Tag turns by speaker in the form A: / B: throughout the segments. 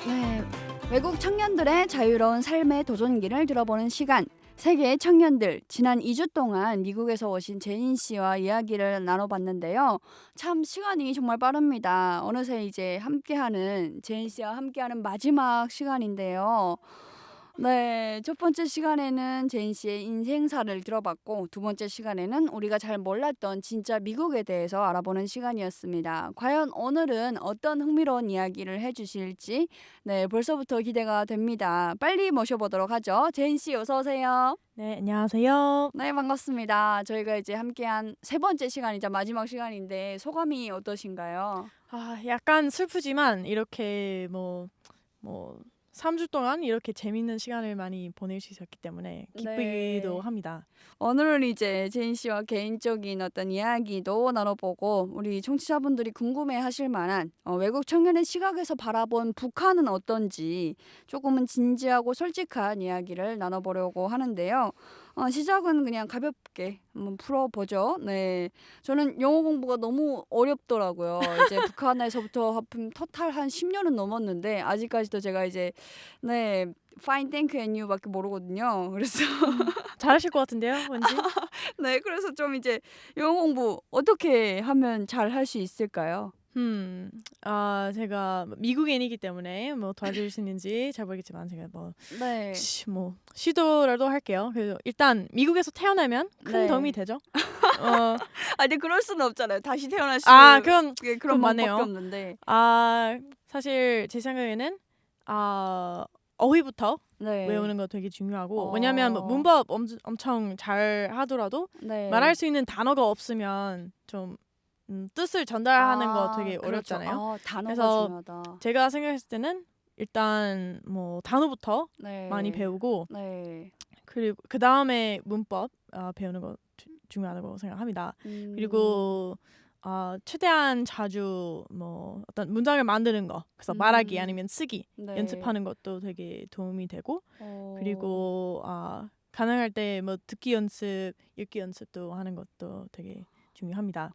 A: 네, 외국 청년들의 자유로운 삶의 도전기를 들어보는 시간. 세계의 청년들, 지난 2주 동안 미국에서 오신 제인 씨와 이야기를 나눠봤는데요. 참 시간이 정말 빠릅니다. 어느새 이제 함께하는 제인 씨와 함께하는 마지막 시간인데요. 네, 첫 번째 시간에는 제인 씨의 인생사를 들어봤고, 두 번째 시간에는 우리가 잘 몰랐던 진짜 미국에 대해서 알아보는 시간이었습니다. 과연 오늘은 어떤 흥미로운 이야기를 해주실지, 네, 벌써부터 기대가 됩니다. 빨리 모셔보도록 하죠. 제인 씨, 어서 오세요.
B: 네, 안녕하세요.
A: 네, 반갑습니다. 저희가 이제 함께한 세 번째 시간이자 마지막 시간인데 소감이 어떠신가요?
B: 약간 슬프지만 이렇게 뭐 3주 동안 이렇게 재밌는 시간을 많이 보낼 수 있었기 때문에 기쁘기도
A: 네.
B: 합니다.
A: 오늘은 이제 제인 씨와 개인적인 어떤 이야기도 나눠보고 우리 청취자분들이 궁금해하실 만한 외국 청년의 시각에서 바라본 북한은 어떤지 조금은 진지하고 솔직한 이야기를 나눠보려고 하는데요. 시작은 그냥 가볍게 한번 풀어보죠. 네, 저는 영어 공부가 너무 어렵더라고요. 이제 북한에서부터 하품 토탈 한 10년은 넘었는데 아직까지도 제가 이제 네, fine, thank you and you밖에 모르거든요. 그래서
B: 잘하실 것 같은데요, 왠지?
A: 네, 그래서 좀 이제 영어 공부 어떻게 하면 잘 할 수 있을까요?
B: 제가 미국인이기 때문에 뭐 도와줄 수 있는지 잘 모르겠지만 제가
A: 네.
B: 시도라도 할게요. 그래서 일단 미국에서 태어나면 큰
A: 네.
B: 도움이 되죠. 어,
A: 근데 그럴 수는 없잖아요. 다시 태어날 수
B: 그건
A: 그런
B: 그건
A: 방법밖에
B: 맞네요.
A: 없는데.
B: 사실 제 생각에는 어휘부터
A: 네.
B: 외우는 거 되게 중요하고 왜냐면
A: 어.
B: 문법 엄청 잘 하더라도
A: 네.
B: 말할 수 있는 단어가 없으면 좀 뜻을 전달하는 거 되게
A: 그렇죠.
B: 어렵잖아요.
A: 단어가
B: 그래서
A: 중요하다.
B: 제가 생각했을 때는 일단 뭐 단어부터
A: 네.
B: 많이 배우고
A: 네.
B: 그리고 그 다음에 문법 배우는 거 중요하다고 생각합니다. 그리고 최대한 자주 뭐 어떤 문장을 만드는 거, 그래서 말하기 아니면 쓰기
A: 네.
B: 연습하는 것도 되게 도움이 되고
A: 어.
B: 그리고 가능할 때 뭐 듣기 연습, 읽기 연습도 하는 것도 되게 중요합니다.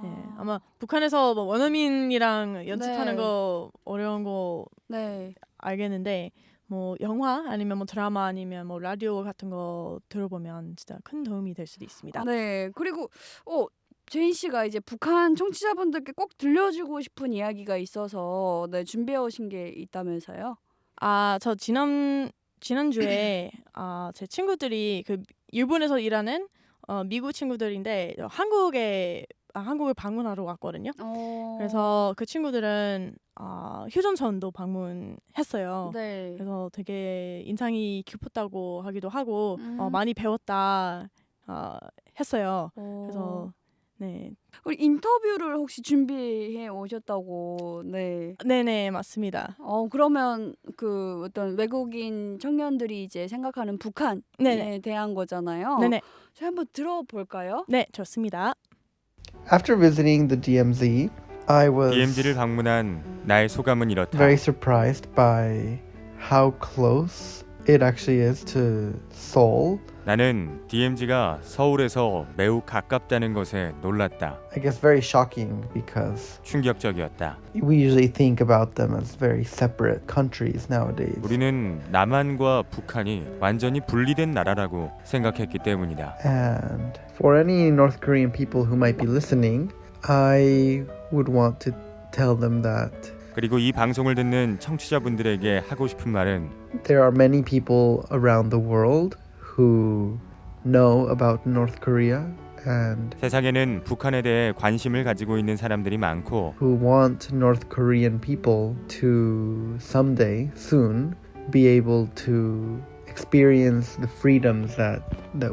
B: 네, 아마 북한에서 뭐 원어민이랑 연습하는
A: 네.
B: 거 어려운 거
A: 네.
B: 알겠는데 뭐 영화 아니면 뭐 드라마 아니면 뭐 라디오 같은 거 들어보면 진짜 큰 도움이 될 수도 있습니다.
A: 네. 그리고 제인 씨가 이제 북한 청취자분들께 꼭 들려주고 싶은 이야기가 있어서 네, 준비해 오신 게 있다면서요?
B: 저 지난주에 제 친구들이 그 일본에서 일하는 미국 친구들인데 한국을 방문하러 왔거든요. 그래서 그 친구들은 휴전선도 방문했어요.
A: 네.
B: 그래서 되게 인상이 깊었다고 하기도 하고
A: 음.
B: 많이 배웠다 했어요.
A: 어.
B: 그래서 네,
A: 우리 인터뷰를 혹시 준비해 오셨다고. 네.
B: 네네 맞습니다.
A: 그러면 그 어떤 외국인 청년들이 이제 생각하는 북한에
B: 네네.
A: 대한 거잖아요.
B: 네네.
A: 저희 한번 들어볼까요?
B: 네, 좋습니다.
C: After visiting the DMZ, I was
D: DMZ를 방문한 나의 소감은 이렇다.
C: very surprised by how close it actually is to Seoul.
D: 나는 DMZ가 서울에서 매우 가깝다는 것에 놀랐다.
C: I guess very shocking because
D: 충격적이었다.
C: we usually think about them as very separate countries nowadays.
D: 우리는 남한과 북한이 완전히 분리된 나라라고 생각했기 때문이다.
C: And for any North Korean people who might be listening, I would want to tell them that
D: 그리고 이 방송을 듣는 청취자분들에게 하고 싶은 말은
C: there are many people around the world who know about North Korea and
D: 세상에는 북한에 대해 관심을 가지고 있는 사람들이 많고
C: who want North Korean people to someday, soon, be able to experience the freedoms that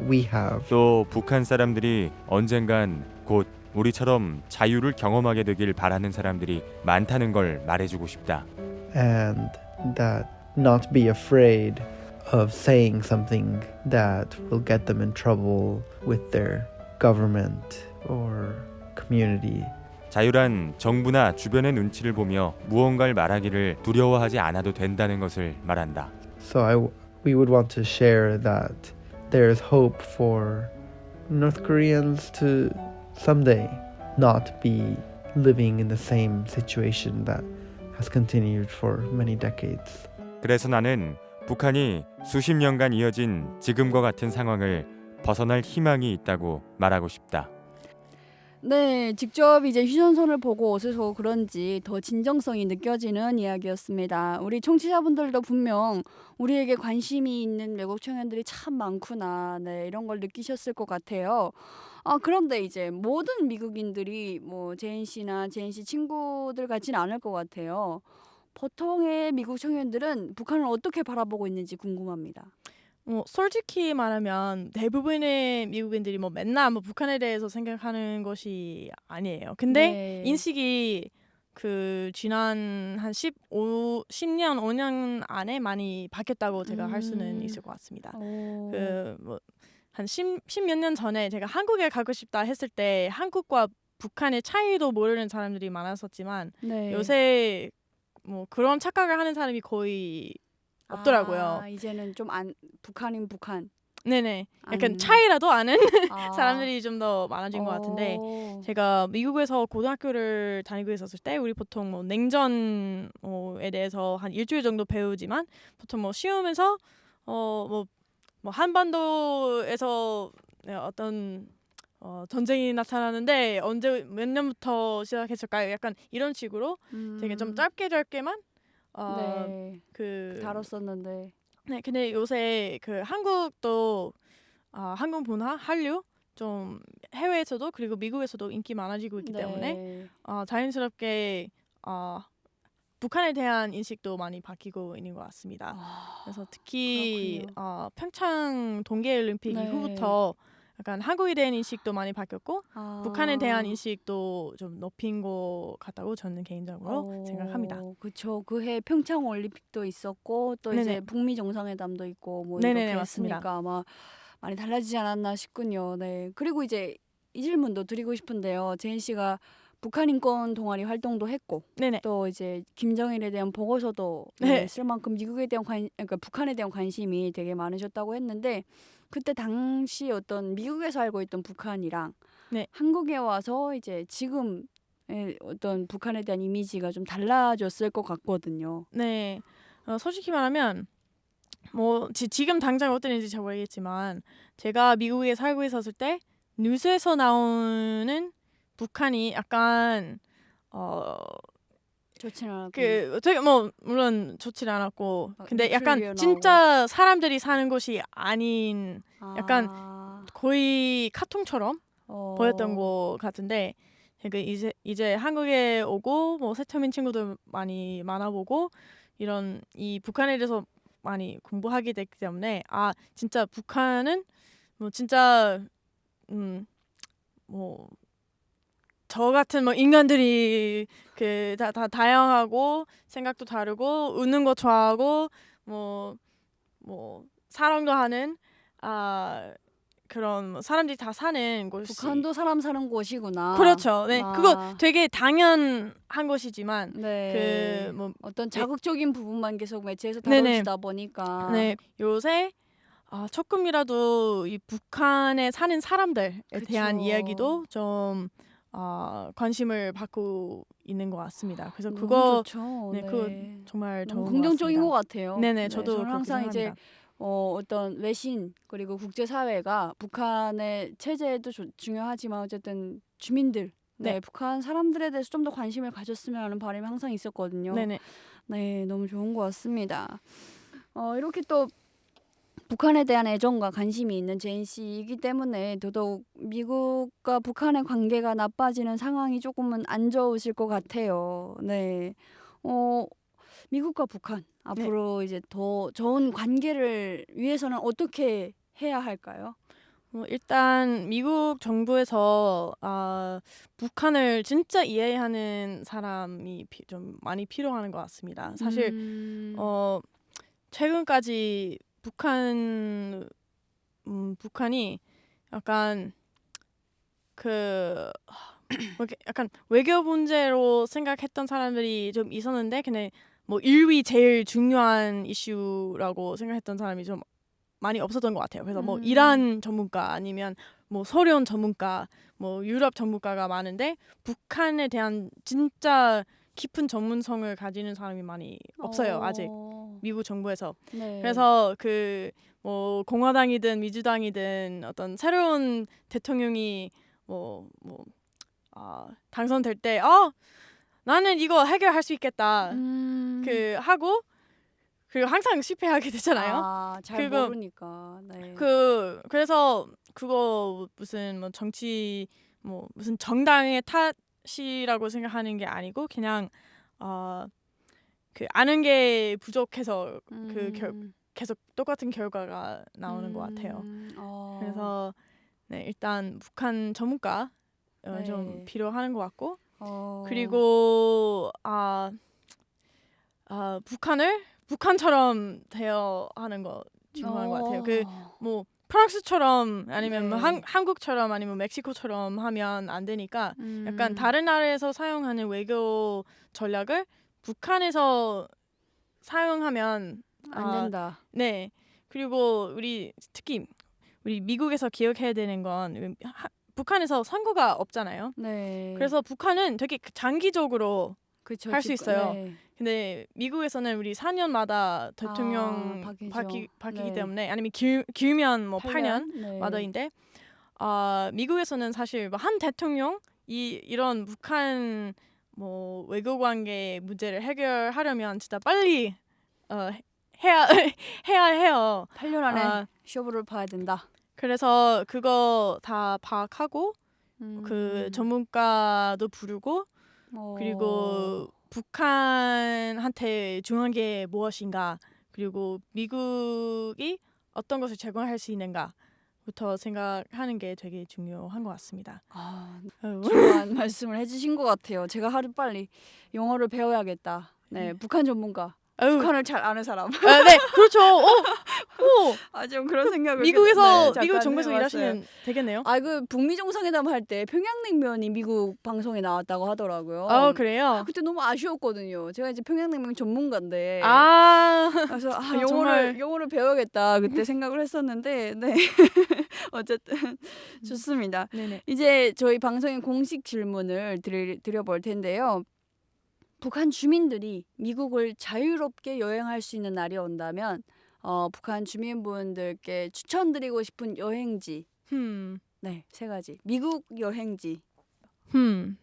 C: we have.
D: 또 북한 사람들이 언젠간 곧 우리처럼 자유를 경험하게 되길 바라는 사람들이 많다는 걸 말해주고 싶다.
C: And that not be afraid of saying something that will get them in trouble with their government or community.
D: 자유란 정부나 주변의 눈치를 보며 무언가를 말하기를 두려워하지 않아도 된다는 것을 말한다.
C: So we would want to share that there's hope for North Koreans to someday not be living in the same situation that has continued for many decades.
D: 그래서 나는 북한이 수십 년간 이어진 지금과 같은 상황을 벗어날 희망이 있다고 말하고 싶다.
A: 네, 직접 이제 휴전선을 보고 오셔서 그런지 더 진정성이 느껴지는 이야기였습니다. 우리 청취자분들도 분명 우리에게 관심이 있는 외국 청년들이 참 많구나, 네, 이런 걸 느끼셨을 것 같아요. 그런데 이제 모든 미국인들이 뭐 제인 씨나 제인 씨 친구들 같지는 않을 것 같아요. 보통의 미국 청년들은 북한을 어떻게 바라보고 있는지 궁금합니다.
B: 솔직히 말하면 대부분의 미국인들이 뭐 맨날 뭐 북한에 대해서 생각하는 것이 아니에요. 근데
A: 네.
B: 인식이 그 지난 한 10년, 5년 안에 많이 바뀌었다고 제가 할 수는 있을 것 같습니다.
A: 오.
B: 한 10몇 년 전에 제가 한국에 가고 싶다 했을 때 한국과 북한의 차이도 모르는 사람들이 많았었지만
A: 네.
B: 요새 뭐 그런 착각을 하는 사람이 거의 없더라고요.
A: 이제는 좀 북한인 북한.
B: 네네. 약간
A: 안-
B: 차이라도 아는
A: 아.
B: 사람들이 좀 더 많아진 것 같은데 제가 미국에서 고등학교를 다니고 있었을 때 우리 보통 뭐 냉전에 대해서 한 일주일 정도 배우지만 보통 뭐 시험에서 뭐 한반도에서 어떤 전쟁이 나타나는데 언제 몇 년부터 시작했을까요? 약간 이런 식으로 되게 좀 짧게만
A: 네.
B: 그
A: 다뤘었는데.
B: 네, 근데 요새 그 한국도 한국 문화, 한류 좀 해외에서도 그리고 미국에서도 인기 많아지고 있기 때문에
A: 네.
B: 자연스럽게 북한에 대한 인식도 많이 바뀌고 있는 것 같습니다. 그래서 특히
A: 그렇군요.
B: 평창 동계올림픽
A: 네.
B: 이후부터 약간 한국에 대한 인식도 많이 바뀌었고 북한에 대한
A: 아.
B: 인식도 좀 높인 것 같다고 저는 개인적으로 생각합니다.
A: 그렇죠. 그해 평창 올림픽도 있었고 또 이제
B: 네네.
A: 북미 정상회담도 있고 뭐
B: 네네네,
A: 이렇게
B: 맞습니다.
A: 했으니까 아마 많이 달라지지 않았나 싶군요. 네. 그리고 이제 이 질문도 드리고 싶은데요. 제인 씨가 북한 인권 동아리 활동도 했고
B: 네네.
A: 또 이제 김정일에 대한 보고서도
B: 네.
A: 쓸 만큼 미국에 대한 그러니까 북한에 대한 관심이 되게 많으셨다고 했는데 그때 당시 어떤 미국에서 알고 있던 북한이랑
B: 네.
A: 한국에 와서 이제 지금의 어떤 북한에 대한 이미지가 좀 달라졌을 것 같거든요.
B: 네, 솔직히 말하면 뭐 지금 당장 어땠는지 잘 모르겠지만 제가 미국에 살고 있었을 때 뉴스에서 나오는 북한이 약간
A: 좋지는 않았군요.
B: 그 되게 뭐 물론 좋지 않았고 근데 약간
A: 뉴클리어
B: 진짜 사람들이 사는 곳이 아닌 약간
A: 아,
B: 거의 카통처럼 보였던 것 같은데 그 이제 한국에 오고 뭐 새터민 친구들 많이 만나보고 이런 이 북한에 대해서 많이 공부하게 됐기 때문에 진짜 북한은 뭐 진짜 뭐 저 같은 뭐 인간들이 그 다 다양하고 생각도 다르고 웃는 거 좋아하고 뭐 사랑도 하는 그런 뭐 사람들이 다 사는 곳이
A: 북한도 사람 사는 곳이구나.
B: 그렇죠. 네,
A: 아.
B: 그거 되게 당연한 것이지만
A: 네.
B: 그 뭐
A: 어떤 자극적인 부분만 계속 매체에서
B: 네네.
A: 다뤄지다 보니까.
B: 네, 요새 조금이라도 이 북한에 사는 사람들에 대한
A: 그쵸.
B: 이야기도 좀 관심을 받고 있는 것 같습니다. 그래서
A: 너무
B: 그거
A: 좋죠.
B: 네, 그거 정말
A: 너무
B: 좋은
A: 긍정적인 것
B: 같습니다.
A: 같아요.
B: 네네, 저도
A: 저는
B: 그렇게
A: 항상 이제
B: 생각합니다.
A: 어떤 외신 그리고 국제 사회가 북한의 체제도 중요하지만 어쨌든 주민들,
B: 네.
A: 북한 사람들에 대해서 좀 더 관심을 가졌으면 하는 바람이 항상 있었거든요.
B: 네네.
A: 네, 너무 좋은 것 같습니다. 이렇게 또 북한에 대한 애정과 관심이 있는 제인 씨이기 때문에 더더욱 미국과 북한의 관계가 나빠지는 상황이 조금은 안 좋으실 것 같아요. 네. 미국과 북한 앞으로 이제 더 좋은 관계를 위해서는 어떻게 해야 할까요?
B: 일단 미국 정부에서 북한을 진짜 이해하는 사람이 좀 많이 필요한 것 같습니다. 사실 최근까지 북한이 약간 약간 외교 문제로 생각했던 사람들이 좀 있었는데 근데 뭐 인류이 제일 중요한 이슈라고 생각했던 사람이 좀 많이 없었던 것 같아요. 그래서 뭐 이란 전문가 아니면 뭐 소련 전문가, 뭐 유럽 전문가가 많은데 북한에 대한 진짜 깊은 전문성을 가지는 사람이 많이 없어요. 아직
A: 어,
B: 미국 정부에서.
A: 네.
B: 그래서 그 뭐 공화당이든 민주당이든 어떤 새로운 대통령이 당선될 때 나는 이거 해결할 수 있겠다. 그 하고 그리고 항상 실패하게 되잖아요.
A: 잘
B: 그거-
A: 모르니까. 네.
B: 그래서 그거 무슨 뭐 정치 뭐 무슨 정당의 탓이라고 생각하는 게 아니고 그냥 그 아는 게 부족해서 계속 똑같은 결과가 나오는 것 같아요. 그래서 네, 일단 북한 전문가
A: 네.
B: 좀 필요하는 것 같고
A: 어,
B: 그리고 북한을 북한처럼 대여하는 거 중요한 것 같아요. 그 뭐 프랑스처럼 아니면 뭐
A: 네.
B: 한국처럼 아니면 멕시코처럼 하면 안 되니까 약간
A: 음,
B: 다른 나라에서 사용하는 외교 전략을 북한에서 사용하면
A: 안 된다.
B: 네. 그리고 특히 우리 미국에서 기억해야 되는 건 북한에서 선거가 없잖아요.
A: 네.
B: 그래서 북한은 되게 장기적으로
A: 그쵸,
B: 할수 있어요.
A: 네.
B: 근데 미국에서는 우리 4년마다 대통령
A: 바뀌죠.
B: 바뀌기
A: 네.
B: 때문에 아니면 길면 뭐 8년
A: 네.
B: 마다인데 미국에서는 사실 뭐 한 대통령 이런 북한 뭐 외교 관계 문제를 해결하려면 진짜 빨리 해야 해야 해요.
A: 8년 안에
B: 아,
A: 쇼부를 봐야 된다.
B: 그래서 그거 다 파악하고
A: 음.
B: 그 전문가도 부르고 그리고 북한한테 중요한 게 무엇인가 그리고 미국이 어떤 것을 제공할 수 있는가부터 생각하는 게 되게 중요한 것 같습니다.
A: 중요한 말씀을 해주신 것 같아요. 제가 하루 빨리 영어를 배워야겠다. 네, 북한 전문가. 북한을 잘 아는 사람.
B: 네, 그렇죠.
A: 좀 그런 생각을.
B: 미국에서
A: 네,
B: 미국
A: 잠깐
B: 정부에서
A: 해봤어요.
B: 일하시면 되겠네요.
A: 그 북미 정상회담 할 때 평양냉면이 미국 방송에 나왔다고 하더라고요.
B: 그래요?
A: 그때 너무 아쉬웠거든요. 제가 이제 평양냉면 전문가인데. 그래서
B: 정말.
A: 영어를 배워야겠다 그때 생각을 했었는데 네. 어쨌든 좋습니다.
B: 네네.
A: 이제 저희 방송의 공식 질문을 드려볼 텐데요. 북한 주민들이 미국을 자유롭게 여행할 수 있는 날이 온다면 북한 주민분들께 추천드리고 싶은 여행지 네, 3가지. 미국 여행지.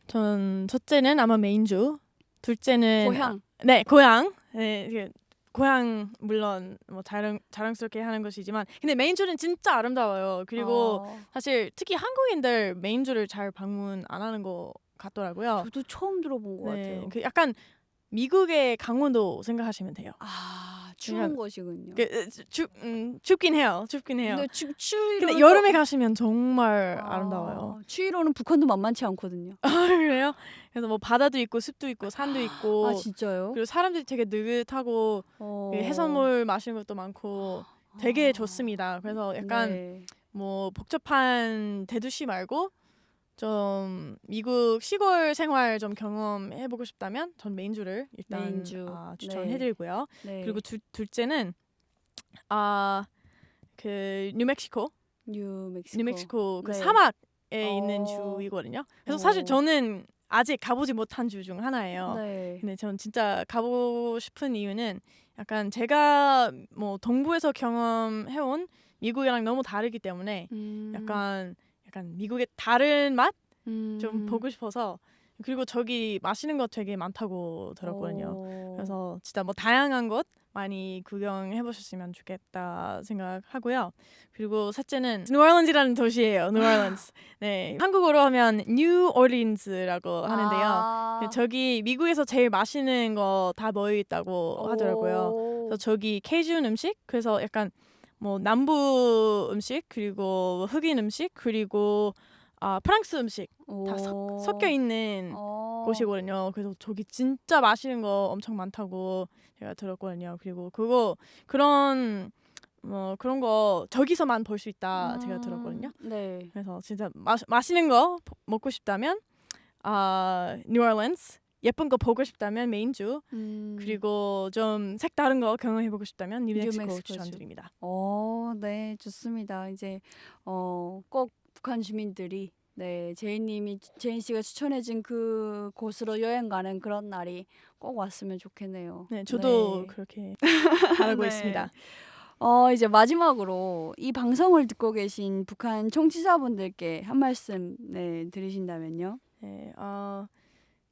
B: 전 첫째는 아마 메인주, 둘째는
A: 고향.
B: 네, 고향. 네, 고향 물론 뭐 자랑스럽게 하는 것이지만 근데 메인주는 진짜 아름다워요. 그리고 사실 특히 한국인들 메인주를 잘 방문 안 하는 것 같더라고요.
A: 저도 처음 들어본 것 같아요.
B: 그 약간 미국의 강원도 생각하시면 돼요.
A: 추운
B: 그냥-
A: 곳이군요.
B: 춥긴 해요.
A: 근데 추위로
B: 근데 여름에 가시면 정말 아름다워요.
A: 추위로는 북한도 만만치 않거든요.
B: 그래요? 그래서 뭐 바다도 있고 숲도 있고 산도 있고
A: 진짜요?
B: 그리고 사람들이 되게 느긋하고 그 해산물 마시는 것도 많고 되게 좋습니다. 그래서 약간
A: 네.
B: 뭐 복잡한 대도시 말고 좀 미국 시골 생활 좀 경험해보고 싶다면 전 메인주를 일단
A: 메인주.
B: 추천해드리고요.
A: 네.
B: 그리고 둘째는 그 뉴멕시코 그
A: 네.
B: 사막에 있는 주이거든요. 그래서 사실 저는 아직 가보지 못한 주 중 하나예요.
A: 네.
B: 근데 전 진짜 가보고 싶은 이유는 약간 제가 뭐 동부에서 경험해온 미국이랑 너무 다르기 때문에 약간 미국의 다른 맛 좀 보고 싶어서 그리고 저기 맛있는 것 되게 많다고 들었거든요. 그래서 진짜 뭐 다양한 곳 많이 구경해 보셨으면 좋겠다 생각하고요. 그리고 셋째는 뉴올리언스라는 도시예요. 뉴올리언스. 네, 한국어로 하면 뉴올리언스라고 하는데요. 저기 미국에서 제일 맛있는 거 다 모여 있다고 하더라고요. 그래서 저기 케이준 음식, 그래서 약간 뭐 남부 음식 그리고 흑인 음식 그리고 프랑스 음식 다 섞여 있는 곳이거든요. 그래서 저기 진짜 맛있는 거 엄청 많다고 제가 들었거든요. 그리고 그런 거 저기서만 볼 수 있다 제가 들었거든요.
A: 네.
B: 그래서 진짜 맛있는 거 먹고 싶다면 뉴올리언스, 예쁜 거 보고 싶다면 메인주, 그리고 좀 색다른 거 경험해보고 싶다면 뉴멕시코 추천드립니다.
A: 네, 좋습니다. 이제 꼭 북한 주민들이 네, 제인 씨가 추천해준 그 곳으로 여행 가는 그런 날이 꼭 왔으면 좋겠네요.
B: 네, 저도
A: 네.
B: 그렇게 바라고
A: 네.
B: 있습니다.
A: 이제 마지막으로 이 방송을 듣고 계신 북한 청취자분들께 한 말씀 네, 드리신다면요.
B: 네,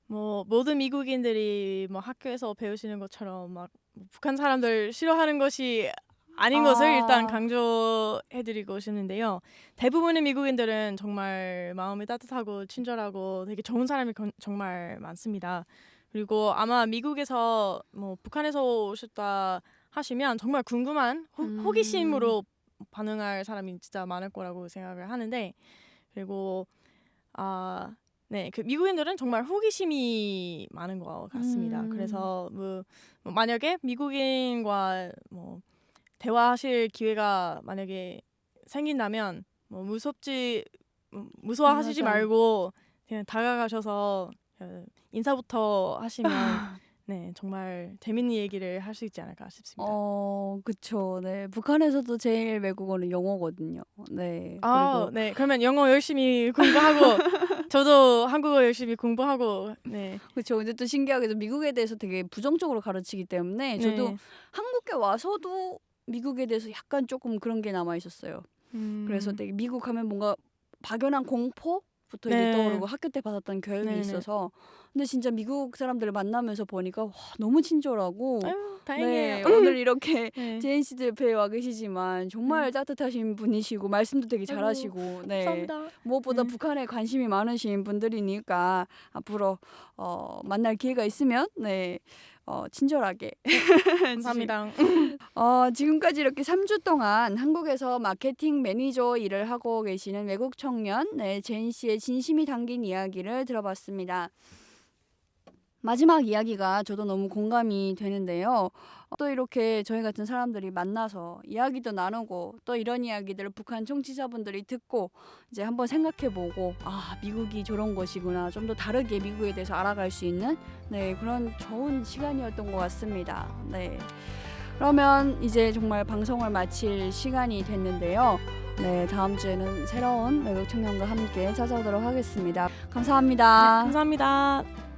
B: 뭐 모든 미국인들이 뭐 학교에서 배우시는 것처럼 막 북한 사람들 싫어하는 것이 아닌 것을 일단 강조해드리고 싶은데요. 대부분의 미국인들은 정말 마음이 따뜻하고 친절하고 되게 좋은 사람이 정말 많습니다. 그리고 아마 미국에서 뭐 북한에서 오셨다 하시면 정말 궁금한 호기심으로 반응할 사람이 진짜 많을 거라고 생각을 하는데, 그리고 네, 그 미국인들은 정말 호기심이 많은 것 같습니다. 그래서 뭐 만약에 미국인과 뭐 대화하실 기회가 만약에 생긴다면 뭐 무서워하시지
A: 맞아.
B: 말고 그냥 다가가셔서 인사부터 하시면 네, 정말 재밌는 얘기를 할 수 있지 않을까 싶습니다.
A: 그쵸. 네, 북한에서도 제일 외국어는 영어거든요. 네, 그리고
B: 네, 그러면 영어 열심히 공부하고 저도 한국어 열심히 공부하고 네.
A: 그쵸. 근데 또 신기하게도 미국에 대해서 되게 부정적으로 가르치기 때문에 저도
B: 네.
A: 한국에 와서도 미국에 대해서 약간 조금 그런 게 남아 있었어요. 그래서 되게 미국 가면 뭔가 막연한 공포부터 이제
B: 네.
A: 떠오르고 학교 때 받았던 교육이
B: 네네.
A: 있어서 근데 진짜 미국 사람들을 만나면서 보니까 와, 너무 친절하고
B: 아유, 다행이에요.
A: 네, 오늘 이렇게
B: 네.
A: 제인 씨도 옆에 와 계시지만 정말 따뜻하신 분이시고 말씀도 되게
B: 아이고,
A: 잘하시고 네.
B: 감사합니다.
A: 무엇보다
B: 네.
A: 북한에 관심이 많으신 분들이니까 앞으로 만날 기회가 있으면 네. 친절하게
B: 감사합니다.
A: 지금까지 이렇게 3주 동안 한국에서 마케팅 매니저 일을 하고 계시는 외국 청년 네, 제인 씨의 진심이 담긴 이야기를 들어봤습니다. 마지막 이야기가 저도 너무 공감이 되는데요. 또 이렇게 저희 같은 사람들이 만나서 이야기도 나누고 또 이런 이야기들을 북한 청취자분들이 듣고 이제 한번 생각해보고 미국이 저런 곳이구나 좀 더 다르게 미국에 대해서 알아갈 수 있는 네, 그런 좋은 시간이었던 것 같습니다. 네. 그러면 이제 정말 방송을 마칠 시간이 됐는데요. 네, 다음 주에는 새로운 외국 청년과 함께 찾아오도록 하겠습니다. 감사합니다.
B: 감사합니다.